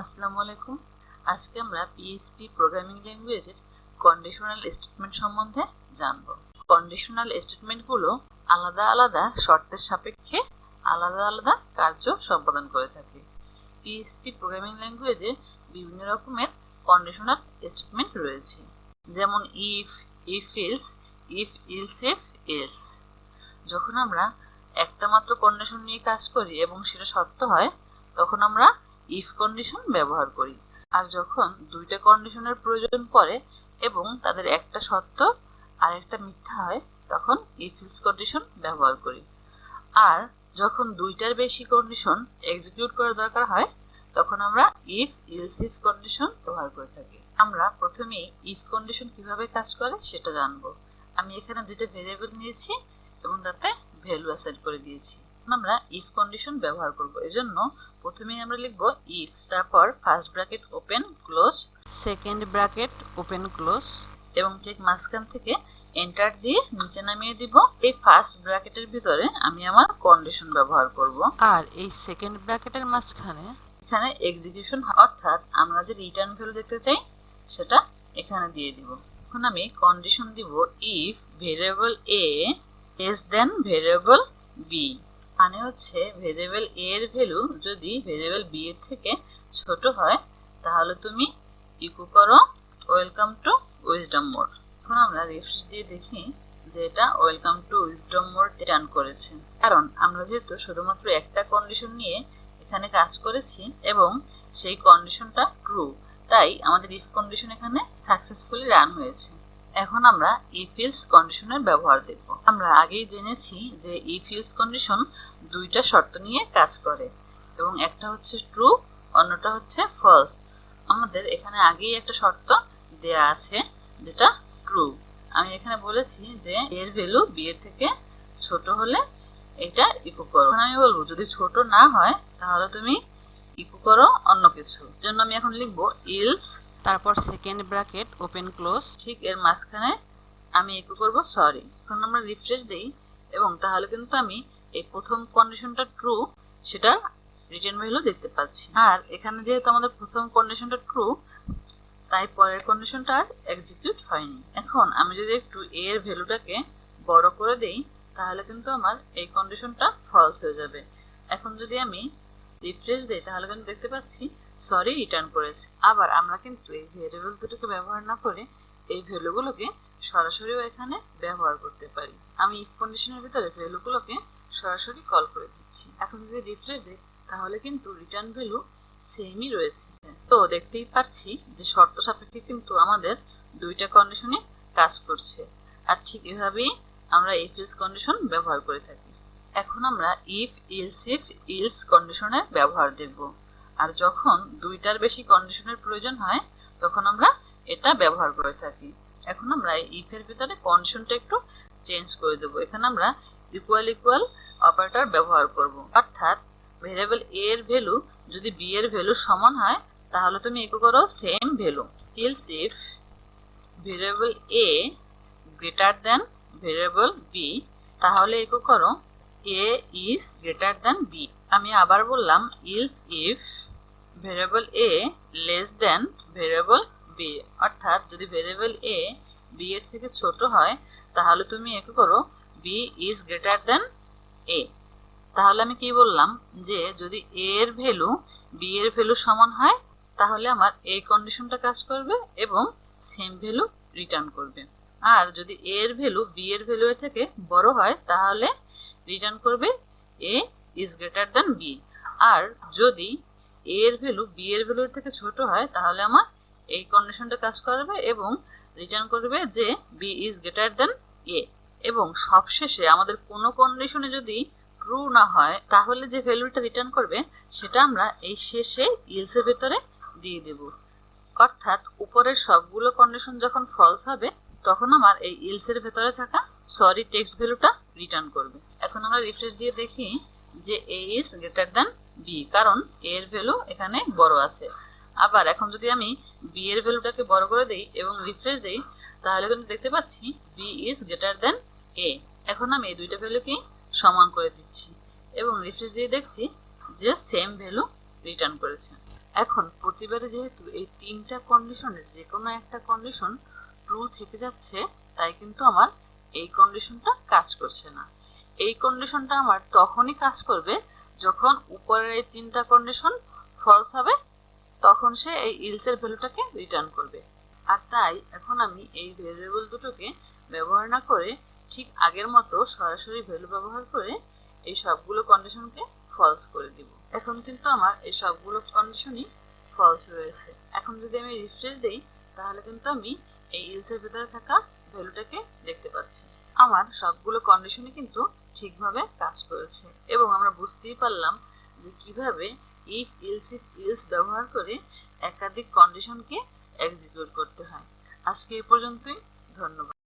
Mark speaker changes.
Speaker 1: আসসালামু আলাইকুম। আজকে আমরা পিএইচপি প্রোগ্রামিং ল্যাঙ্গুয়েজের কন্ডিশনাল স্টেটমেন্ট সম্বন্ধে জানব। কন্ডিশনাল স্টেটমেন্টগুলো আলাদা আলাদা শর্তের সাপেক্ষে আলাদা আলাদা কার্য সম্পাদন করে থাকে। পিএইচপি প্রোগ্রামিং ল্যাঙ্গুয়েজে বিভিন্ন রকমের কন্ডিশনাল স্টেটমেন্ট রয়েছে, যেমন if, if else, if else if else. যখন আমরা একটা মাত্র কন্ডিশন নিয়ে কাজ করি এবং সেটা সত্য হয়, তখন আমরা ইফ কন্ডিশন ব্যবহার করি। আর যখন দুইটা কন্ডিশনের প্রয়োজন পড়ে এবং তাদের একটা সত্য আর একটা মিথ্যা হয়, তখন ইফ এলস কন্ডিশন ব্যবহার করি। আর যখন দুইটার বেশি কন্ডিশন এক্সিকিউট করার দরকার হয়, তখন আমরা ইফ এলস ইফ কন্ডিশন ব্যবহার করে থাকি। আমরা প্রথমে ইফ কন্ডিশন কিভাবে কাজ করে সেটা জানবো। আমি এখানে দুইটা ভেরিয়েবল নিয়েছি এবং তাতে ভ্যালু অ্যাসাইন করে দিয়েছি। আমরা ইফ কন্ডিশন ব্যবহার করব। এজন্য প্রথমেই আমরা লিখব ইফ, তারপর first bracket open close, second bracket open close এবং ঠিক মাঝখান থেকে এন্টার দিয়ে নিচে নামিয়ে দিব। এই ফার্স্ট ব্র্যাকেটের ভিতরে আমি আমার কন্ডিশন ব্যবহার করব, আর এই সেকেন্ড ব্র্যাকেটের মাঝখানে এখানে এক্সিকিউশন, অর্থাৎ আমরা যে রিটার্ন ভ্যালু দেখতে চাই সেটা এখানে দিয়ে দিব। এখন আমি কন্ডিশন দিব if variable A less than variable B, মানে হচ্ছে ভেরিয়েবল এ এর ভ্যালু যদি ভেরিয়েবল বি এর থেকে ছোট হয়, তাহলে তুমি ইকো করো ওয়েলকাম টু উইজডম মোড। এখন আমরা রিফ্রেশ দিয়ে দেখি যে এটা welcome to wisdom mode return করেছে, কারণ আমরা যেহেতু শুধুমাত্র একটা কন্ডিশন নিয়ে এখানে কাজ করেছি এবং সেই কন্ডিশনটা ট্রু, তাই আমাদের ইফ কন্ডিশন এখানে সাকসেসফুলি রান হয়েছে। এখন আমরা ইফ এলস কন্ডিশনের ব্যবহার দেখব। আমরা আগেই জেনেছি যে ইফ এলস কন্ডিশন দুইটা শর্ত নিয়ে কাজ করে এবং একটা হচ্ছে ট্রু, অন্যটা হচ্ছে ফলস। আমাদের এখানে আগেই একটা শর্ত দেয়া আছে যেটা ট্রু। আমি এখানে বলেছি যে এর ভ্যালু বি এর থেকে ছোট হলে এটা ইকো করো। আমি বলবো যদি ছোট না হয় তাহলে তুমি ইকো করো অন্য কিছু। জন্য আমি এখন লিখবো এলস, তারপর সেকেন্ড ব্র্যাকেট ওপেন ক্লোজ, ঠিক এর মাঝখানে আমি ইকো করব সরি। এখন আমরা রিফ্রেশ দেই এবং তাহলে কিন্তু আমি এই প্রথম কন্ডিশনটা ট্রু সেটা রিটার্ন ভ্যালু দেখতে পাচ্ছি। আর এখানে যেহেতু আমাদের প্রথম কন্ডিশনটা ট্রু, তাই পরের কন্ডিশনটা আর এক্সিকিউট হয়নি। এখন আমি যদি একটু এ এর ভ্যালুটাকে বড় করে দেই, তাহলে কিন্তু আমার এই কন্ডিশনটা ফলস হয়ে যাবে। এখন যদি আমি রিফ্রেশ দেই তাহলে কিন্তু দেখতে পাচ্ছি সরি রিটার্ন করেছে। আবার আমরা কিন্তু এই ভেরিয়েবল দুটোকে ব্যবহার না করে এই ভ্যালুগুলোকে সরাসরিও এখানে ব্যবহার করতে পারি। আমি ইফ কন্ডিশনের ভিতরে ভ্যালুগুলোকে সরাসরি কল করে দিচ্ছি। এখন যদি রিফ্রেশ দিই তাহলে কিন্তু রিটার্ন ভ্যালু সেমই রয়েছে। তো দেখতেই পাচ্ছি যে শর্ত সাপেক্ষে কিন্তু আমাদের দুইটা কন্ডিশনে কাজ করছে। আর ঠিক এভাবেই আমরা ইফ এলস কন্ডিশন ব্যবহার করে থাকি। এখন আমরা ইফ এলস ইফ এলস কন্ডিশনের ব্যবহার দেখব। আর যখন দুইটার বেশি কন্ডিশনের প্রয়োজন হয় তখন আমরা এটা ব্যবহার করে থাকি। এখন আমরা ইফ এর ভিতরে কন্ডিশনটা একটু চেঞ্জ করে দেব। এখানে আমরা ইকুয়াল ইকুয়াল অপারেটর ব্যবহার করব, অর্থাৎ ভেরিয়েবল এ এর ভ্যালু যদি বি এর ভ্যালু সমান হয় তাহলে তুমি ইকো করো same value. Else if variable A greater than variable B, তাহলে ইকো করো A is greater than B. আমি আবার বললাম else if variable A less than variable B, অর্থাৎ যদি ভেরিয়েবল এ বি এর থেকে ছোট হয় তাহলে তুমি ইকো করো বি ইজ গ্রেটার দেন এ। তাহলে আমি কি বললাম যে যদি এ এর ভ্যালু বি এর ভ্যালু সমান হয় তাহলে আমার এই কন্ডিশনটা কাজ করবে এবং সেম ভ্যালু রিটার্ন করবে। আর যদি এ এর ভ্যালু বি এর ভ্যালু এর থেকে বড় হয় তাহলে রিটার্ন করবে এ ইজ গ্রেটার দেন বি। আর যদি এ এর ভ্যালু বি এর ভ্যালুর থেকে ছোট হয় তাহলে আমার এই কন্ডিশনটা কাজ করবে এবং রিটার্ন করবে যে বি ইজ গ্রেটার দেন এ। এবং সবশেষে আমাদের কোনো কন্ডিশনে যদি ট্রু না হয় তাহলে যে ভ্যালুটা রিটার্ন করবে সেটা আমরা এই শেষে এলস এর ভিতরে দিয়ে দেব। অর্থাৎ উপরের সবগুলো কন্ডিশন যখন ফলস হবে তখন আমার এই এলস এর ভেতরে থাকা সরি টেক্সট ভ্যালুটা রিটার্ন করবে। এখন আমরা রিফ্রেশ দিয়ে দেখি যে এ ইজ গ্রেটার দেন বি, কারণ এ এর ভ্যালু এখানে বড় আছে। আবার এখন যদি আমি বি এর ভ্যালুটাকে বড় করে দেই এবং রিফ্রেশ দেই তাহলে কিন্তু দেখতে পাচ্ছি বি ইজ গ্রেটার দেন এ। এখন আমি এই দুইটা ভ্যালুকে সমান করে দিচ্ছি এবং রিফ্রেশ দিয়ে দেখছি যে সেম ভ্যালু রিটার্ন করেছে। এখন প্রতিবারে যেহেতু এই তিনটা কন্ডিশনের যে কোনো একটা কন্ডিশন ট্রু থেকে যাচ্ছে, তাই কিন্তু আমার এই কন্ডিশনটা কাজ করছে না। এই কন্ডিশনটা আমার তখনই কাজ করবে যখন উপরের এই তিনটা কন্ডিশন ফলস হবে, তখন সে এই ইলসের ভ্যালুটাকে রিটার্ন করবে। আর তাই এখন আমি এই ভেরিয়েবল দুটোকে ব্যবহার না করে ঠিক আগের মতো সরাসরি ভ্যালু ব্যবহার করে এই সবগুলো কন্ডিশনকে ফলস করে দিব। এখন কিন্তু আমার এই সবগুলো কন্ডিশনই ফলস রয়েছে। এখন যদি আমি রিফ্রেশ দেই, তাহলে কিন্তু আমি এই ইলসের ভিতরে থাকা ভ্যালুটাকে দেখতে পাচ্ছি। আমার সবগুলো কন্ডিশনই কিন্তু ঠিকভাবে কাজ করেছে এবং আমরা বুঝতেই পারলাম যে কিভাবে ইফ ইলস ব্যবহার করে একাধিক কন্ডিশনকে এক্সিকিউট করতে হয়। আজকে এই পর্যন্তই। ধন্যবাদ।